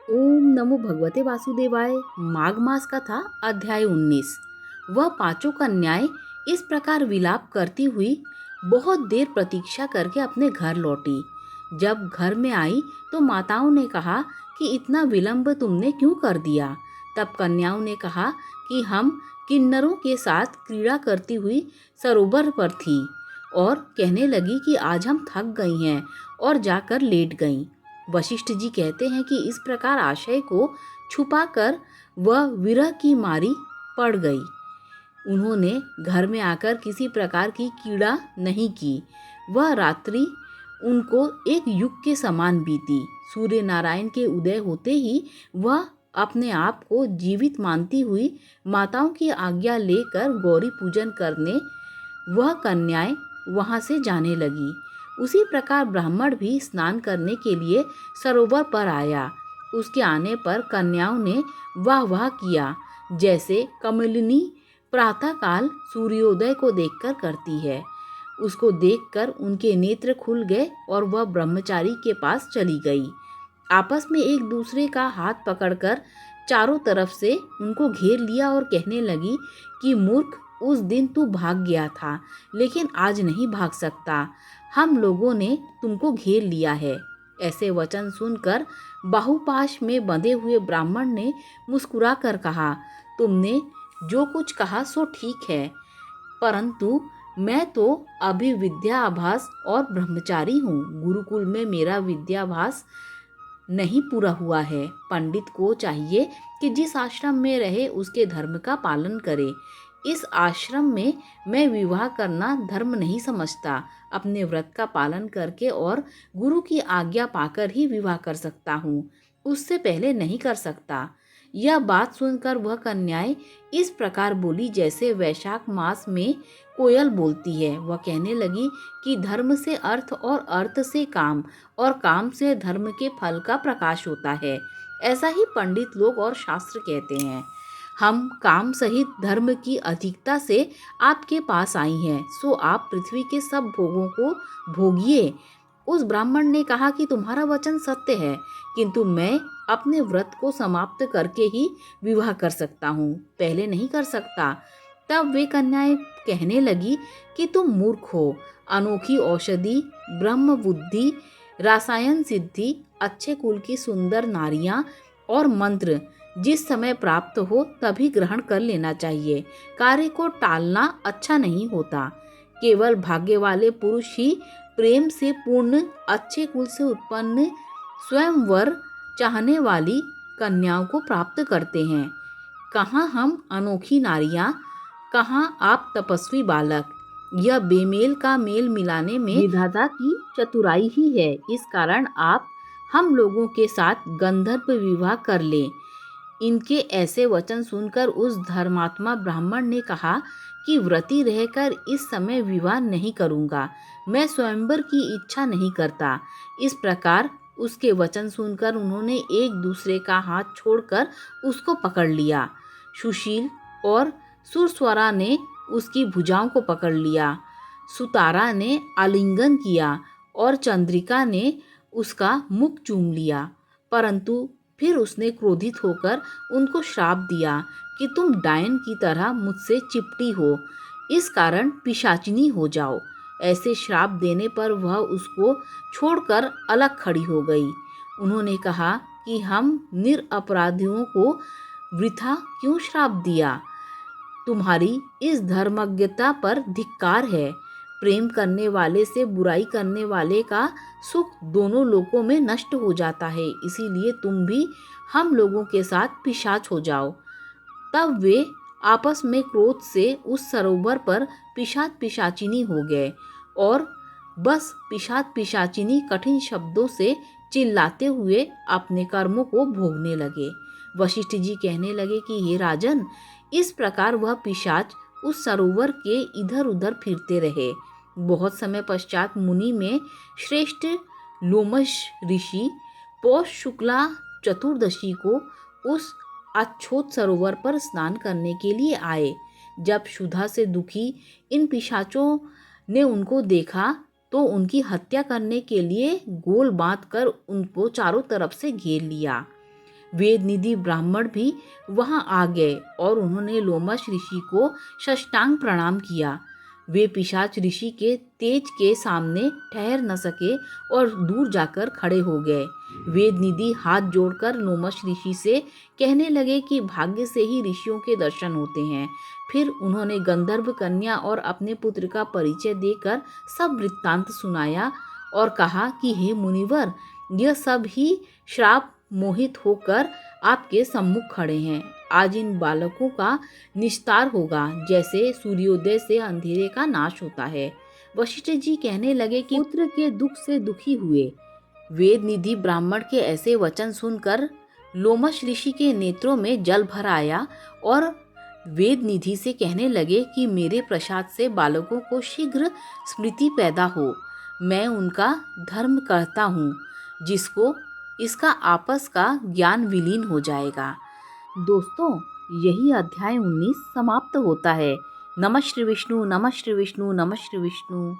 ओम नमो भगवते वासुदेवाय। माघ मास का था अध्याय 19। वह पांचों कन्याएं इस प्रकार विलाप करती हुई बहुत देर प्रतीक्षा करके अपने घर लौटी। जब घर में आई तो माताओं ने कहा कि इतना विलंब तुमने क्यों कर दिया। तब कन्याओं ने कहा कि हम किन्नरों के साथ क्रीड़ा करती हुई सरोवर पर थी और कहने लगी कि आज हम थक गई हैं और जाकर लेट गईं। वशिष्ठ जी कहते हैं कि इस प्रकार आशय को छुपाकर वह विरह की मारी पड़ गई। उन्होंने घर में आकर किसी प्रकार की कीड़ा नहीं की। वह रात्रि उनको एक युग के समान बीती। सूर्य नारायण के उदय होते ही वह अपने आप को जीवित मानती हुई माताओं की आज्ञा लेकर गौरी पूजन करने वह कन्याएं वहां से जाने लगी। उसी प्रकार ब्राह्मण भी स्नान करने के लिए सरोवर पर आया। उसके आने पर कन्याओं ने वाह वाह किया, जैसे कमलिनी प्रातःकाल सूर्योदय को देखकर करती है। उसको देखकर उनके नेत्र खुल गए और वह ब्रह्मचारी के पास चली गई। आपस में एक दूसरे का हाथ पकड़कर चारों तरफ से उनको घेर लिया और कहने लगी कि मूर्ख, उस दिन तू भाग गया था लेकिन आज नहीं भाग सकता। हम लोगों ने तुमको घेर लिया है। ऐसे वचन सुनकर बाहुपाश में बंधे हुए ब्राह्मण ने मुस्कुरा कर कहा, तुमने जो कुछ कहा सो ठीक है, परंतु मैं तो अभी विद्याभास और ब्रह्मचारी हूँ। गुरुकुल में मेरा विद्याभास नहीं पूरा हुआ है। पंडित को चाहिए कि जिस आश्रम में रहे उसके धर्म का पालन करे। इस आश्रम में मैं विवाह करना धर्म नहीं समझता। अपने व्रत का पालन करके और गुरु की आज्ञा पाकर ही विवाह कर सकता हूँ, उससे पहले नहीं कर सकता। यह बात सुनकर वह कन्याएं इस प्रकार बोली जैसे वैशाख मास में कोयल बोलती है। वह कहने लगी कि धर्म से अर्थ और अर्थ से काम और काम से धर्म के फल का प्रकाश होता है। ऐसा ही पंडित लोग और शास्त्र कहते हैं। हम काम सहित धर्म की अधिकता से आपके पास आई हैं, सो आप पृथ्वी के सब भोगों को भोगिए। उस ब्राह्मण ने कहा कि तुम्हारा वचन सत्य है, किंतु मैं अपने व्रत को समाप्त करके ही विवाह कर सकता हूँ, पहले नहीं कर सकता। तब वे कन्याएं कहने लगी कि तुम मूर्ख हो। अनोखी औषधि, ब्रह्म बुद्धि, रासायन सिद्धि, अच्छे कुल की सुंदर नारियां और मंत्र जिस समय प्राप्त हो तभी ग्रहण कर लेना चाहिए। कार्य को टालना अच्छा नहीं होता। केवल भाग्य वाले पुरुष ही प्रेम से पूर्ण अच्छे कुल से उत्पन्न स्वयंवर चाहने वाली कन्याओं को प्राप्त करते हैं। कहाँ हम अनोखी नारियां, कहाँ आप तपस्वी बालक। यह बेमेल का मेल मिलाने में विधाता की चतुराई ही है। इस कारण आप हम लोगों के साथ गंधर्व विवाह कर लें। इनके ऐसे वचन सुनकर उस धर्मात्मा ब्राह्मण ने कहा कि व्रती रहकर इस समय विवाह नहीं करूंगा, मैं स्वयंवर की इच्छा नहीं करता। इस प्रकार उसके वचन सुनकर उन्होंने एक दूसरे का हाथ छोड़कर उसको पकड़ लिया। सुशील और सुरस्वरा ने उसकी भुजाओं को पकड़ लिया। सुतारा ने आलिंगन किया और चंद्रिका ने उसका मुख चूम लिया। परंतु फिर उसने क्रोधित होकर उनको श्राप दिया कि तुम डायन की तरह मुझसे चिपटी हो, इस कारण पिशाचिनी हो जाओ। ऐसे श्राप देने पर वह उसको छोड़कर अलग खड़ी हो गई। उन्होंने कहा कि हम निरपराधियों को वृथा क्यों श्राप दिया। तुम्हारी इस धर्मज्ञता पर धिक्कार है। प्रेम करने वाले से बुराई करने वाले का सुख दोनों लोकों में नष्ट हो जाता है, इसीलिए तुम भी हम लोगों के साथ पिशाच हो जाओ। तब वे आपस में क्रोध से उस सरोवर पर पिशाच पिशाचिनी हो गए और बस पिशाच पिशाचिनी कठिन शब्दों से चिल्लाते हुए अपने कर्मों को भोगने लगे। वशिष्ठ जी कहने लगे कि हे राजन, इस प्रकार वह पिशाच उस सरोवर के इधर उधर फिरते रहे। बहुत समय पश्चात मुनि में श्रेष्ठ लोमश ऋषि पौष शुक्ला चतुर्दशी को उस अच्छोत सरोवर पर स्नान करने के लिए आए। जब क्षुधा से दुखी इन पिशाचों ने उनको देखा तो उनकी हत्या करने के लिए गोल बांधकर उनको चारों तरफ से घेर लिया। वेद निधि ब्राह्मण भी वहां आ गए और उन्होंने लोमश ऋषि को साष्टांग प्रणाम किया। वे पिशाच ऋषि के तेज के सामने ठहर न सके और दूर जाकर खड़े हो गए। वेद निधि हाथ जोड़कर लोमश ऋषि से कहने लगे कि भाग्य से ही ऋषियों के दर्शन होते हैं। फिर उन्होंने गंधर्व कन्या और अपने पुत्र का परिचय देकर सब वृत्तांत सुनाया और कहा कि हे मुनिवर, यह सब ही श्राप मोहित होकर आपके सम्मुख खड़े हैं। आज इन बालकों का निस्तार होगा, जैसे सूर्योदय से अंधेरे का नाश होता है। वशिष्ठ जी कहने लगे कि पुत्र के दुख से दुखी हुए। वेद निधि ब्राह्मण के ऐसे वचन सुनकर लोमश ऋषि के नेत्रों में जल भर आया और वेद निधि से कहने लगे कि मेरे प्रसाद से बालकों को शीघ्र स्मृति पैदा हो। मैं उनका धर्म करता हूँ, जिसको इसका आपस का ज्ञान विलीन हो जाएगा। दोस्तों, यही अध्याय 19 समाप्त होता है। नमः श्री विष्णु, नमः श्री विष्णु, नमः श्री विष्णु।